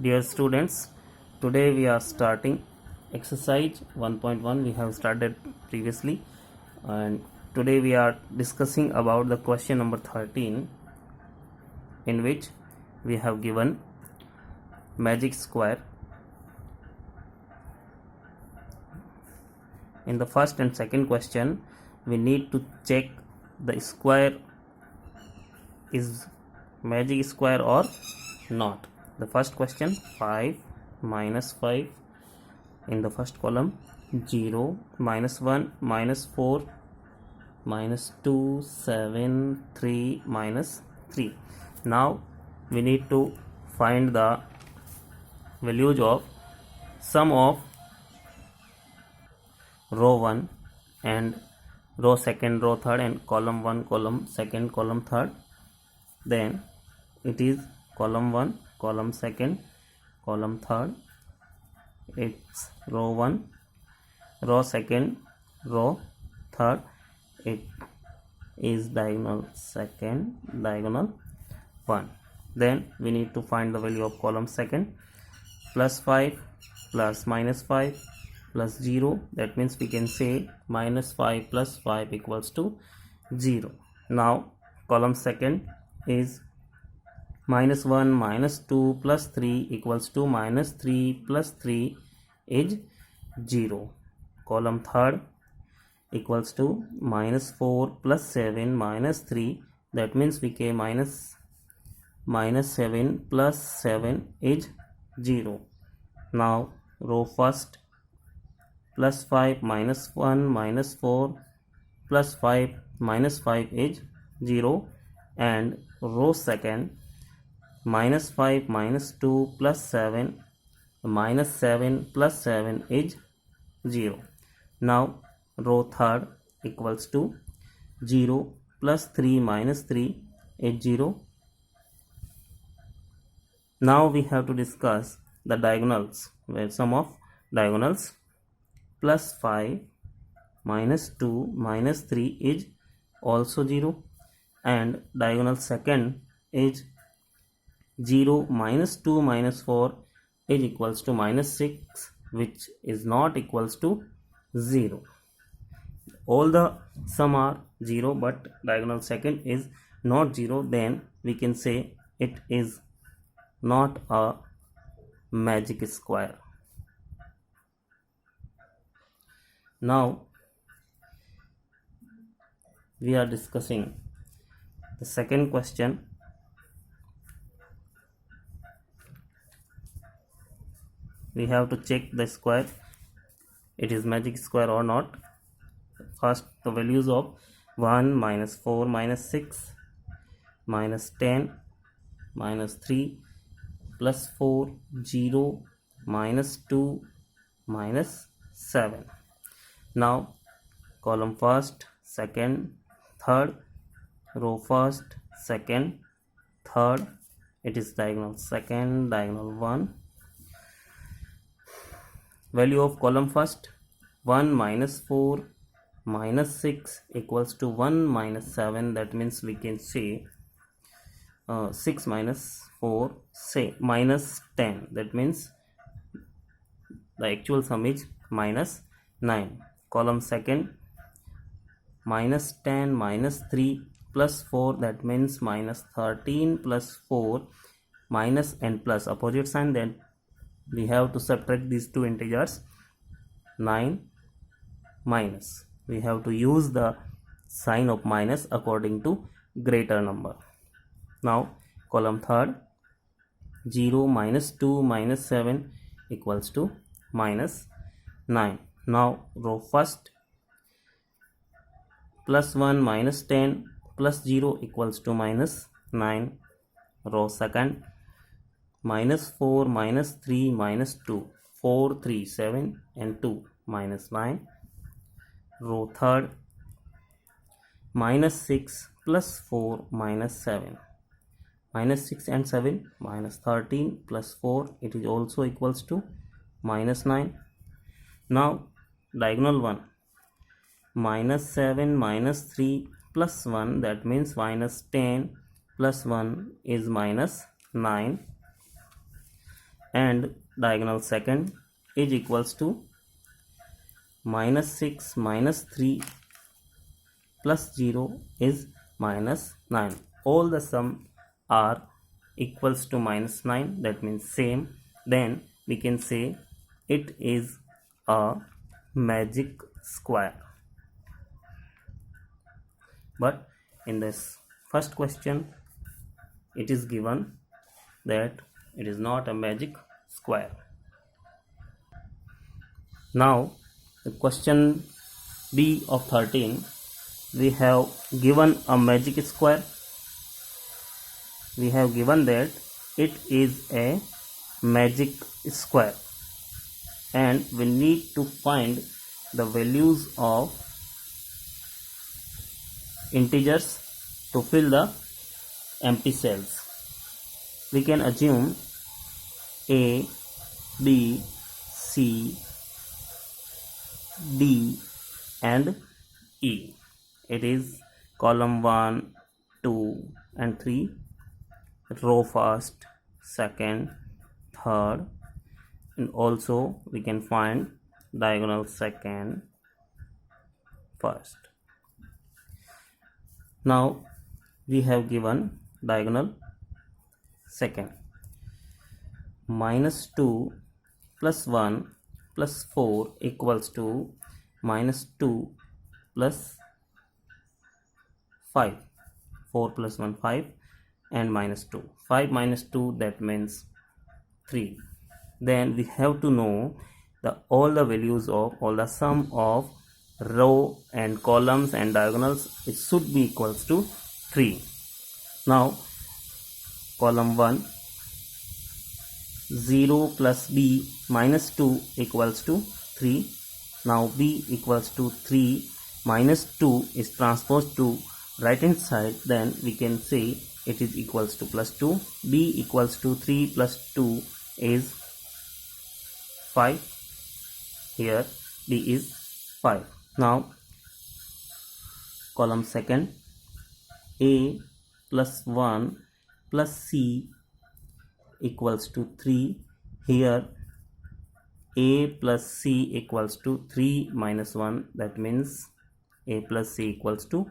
Dear students, today we are starting exercise 1.1. We have started previously, and today we are discussing about the question number 13, in which we have given magic square. In the first and second question, we need to check the square is magic square or not. The first question, 5 minus 5 in the first column, 0 minus 1 minus 4 minus 2 7 3 minus 3. Now we need to find the values of sum of row 1 and row second, row third, and column 1, column second, column third. Then it is column 1, column second, column third. It's row 1, row second, row third. It is diagonal second, diagonal 1. Then we need to find the value of column second. Plus 5 plus minus 5 plus 0, that means we can say minus 5 plus 5 equals to 0. Now column second is minus 1 minus 2 plus 3 equals to minus 3 plus 3 is 0. Column third equals to minus 4 plus 7 minus 3, that means we can minus 7 plus 7 is 0. Now row first, plus 5 minus 1 minus 4 plus 5 minus 5 is 0, and row second, minus 5 minus 2 plus 7 minus 7 plus 7 is 0. Now row third equals to 0 plus 3 minus 3 is 0. Now we have to discuss the diagonals, where sum of diagonals, plus 5 minus 2 minus 3 is also 0, and diagonal second is 0 minus 2 minus 4 is equals to minus 6, which is not equals to 0. All the sum are 0, but diagonal second is not 0, then we can say it is not a magic square. Now we are discussing the second question. We have to check the square, it is magic square or not. First, the values of 1 minus 4 minus 6 minus 10 minus 3 plus 4 0 minus 2 minus 7. Now column first, second, third, row first, second, third, it is diagonal second, diagonal 1. Value of column first, 1 minus 4 minus 6 equals to 1 minus 7, that means we can say 6 minus 4 say minus 10, that means the actual sum is minus 9. Column second, minus 10 minus 3 plus 4, that means minus 13 plus 4, minus and plus opposite sign, then we have to subtract these two integers. 9 minus, we have to use the sign of minus according to greater number. Now column third, 0 minus 2 minus 7 equals to minus 9. Now row first, plus 1 minus 10 plus 0 equals to minus 9. Row second, minus 4 minus 3 minus 2, 4 3 7 and 2 minus 9. Row third, minus 6 plus 4 minus 7, minus 6 and 7 minus 13 plus 4, it is also equals to minus 9. Now diagonal 1, minus 7 minus 3 plus 1, that means minus 10 plus 1 is minus 9. and diagonal second is equals to -6 -3 plus 0 is -9. All the sum are equals to -9, that means same. Then we can say it is a magic square. But in this first question it is given that it is not a magic square. Now the question B of 13, we have given a magic square. We have given that it is a magic square and we need to find the values of integers to fill the empty cells. We can assume A, B, C, D and E. It is column 1, 2 and 3, row first, second, third, and also we can find diagonal second, first. Now we have given diagonal second. -2 plus 1 plus 4 equals to -2 plus 5. 4 plus 1 5 and -2. 5 minus 2, that means 3. Then we have to know all the values of all the sum of row and columns and diagonals. It should be equals to 3. Now column 1, 0 plus b minus 2 equals to 3. Now b equals to 3 minus 2 is transposed to right hand side, then we can say it is equals to plus 2. b equals to 3 plus 2 is 5. Here b is 5. Now column second, a plus 1 plus c equals to 3. Here a plus c equals to 3 minus 1, that means a plus c equals to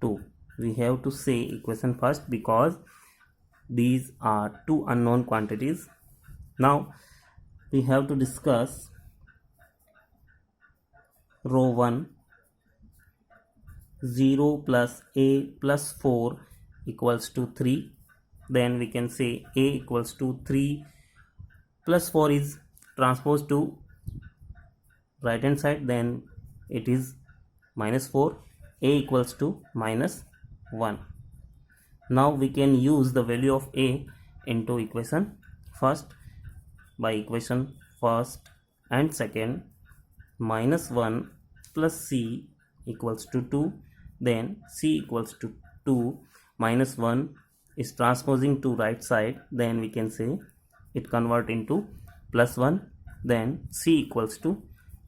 2. We have to say equation first because these are two unknown quantities. Now we have to discuss row 1, 0 plus a plus 4 equals to 3. Then we can say a equals to 3 plus 4 is transposed to right hand side, then it is minus 4. A equals to minus 1. Now we can use the value of a into equation first. By equation first and second, -1 plus c equals to 2. Then c equals to 2 minus 1 is transposing to right side, then we can say it convert into plus 1. Then c equals to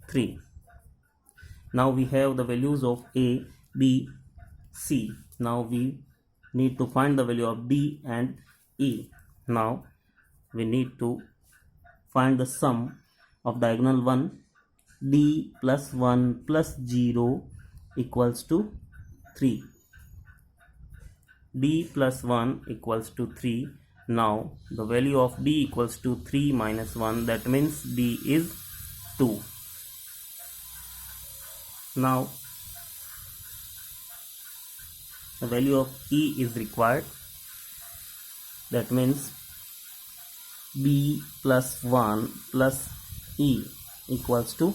3. Now we have the values of a, b, c. Now we need to find the value of d and e. Now we need to find the sum of diagonal 1. d plus 1 plus 0 equals to 3. d plus 1 equals to 3. Now the value of d equals to 3 minus 1, that means d is 2. Now the value of e is required, that means b plus 1 plus e equals to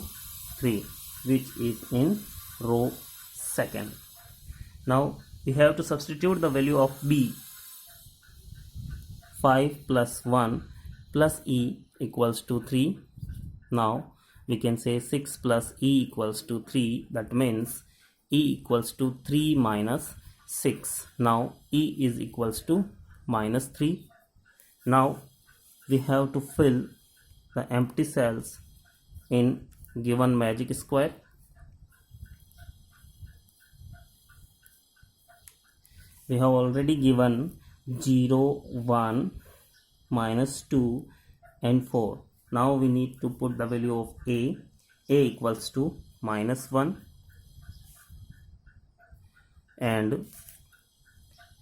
3, which is in row second. Now we have to substitute the value of b. 5 plus 1 plus e equals to 3. Now we can say 6 plus e equals to 3, that means e equals to 3 minus 6. Now e is equals to minus 3. Now we have to fill the empty cells in given magic square. We have already given 0, 1, minus 2, and 4. Now we need to put the value of a equals to -1 and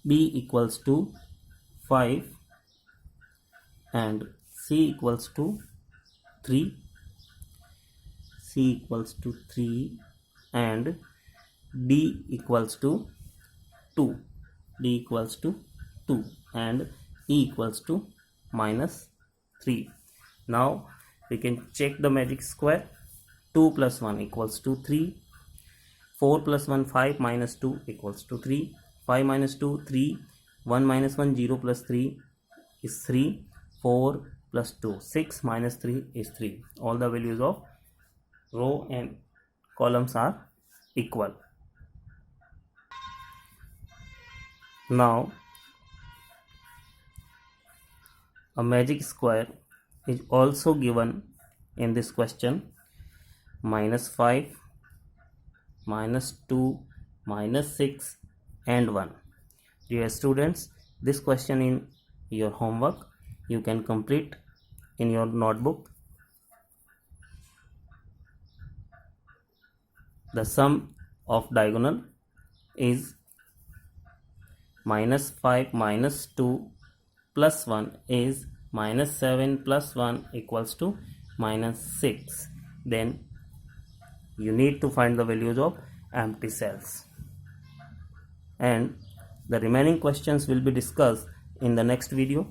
b equals to 5 and c equals to 3, c equals to 3 and d equals to 2, d equals to 2 and e equals to -3. Now we can check the magic square. 2 plus 1 equals to 3, 4 plus 1 5 minus 2 equals to 3, 5 minus 2 3, 1 minus 1 0 plus 3 is 3, 4 plus 2 6 minus 3 is 3. All the values of row and columns are equal. Now a magic square is also given in this question. -5, -2, -6 and 1. Dear students, this question in your homework you can complete in your notebook. The sum of diagonal is -5 minus 2 plus 1 is -7 plus 1 equals to -6. Then you need to find the values of empty cells, and the remaining questions will be discussed in the next video.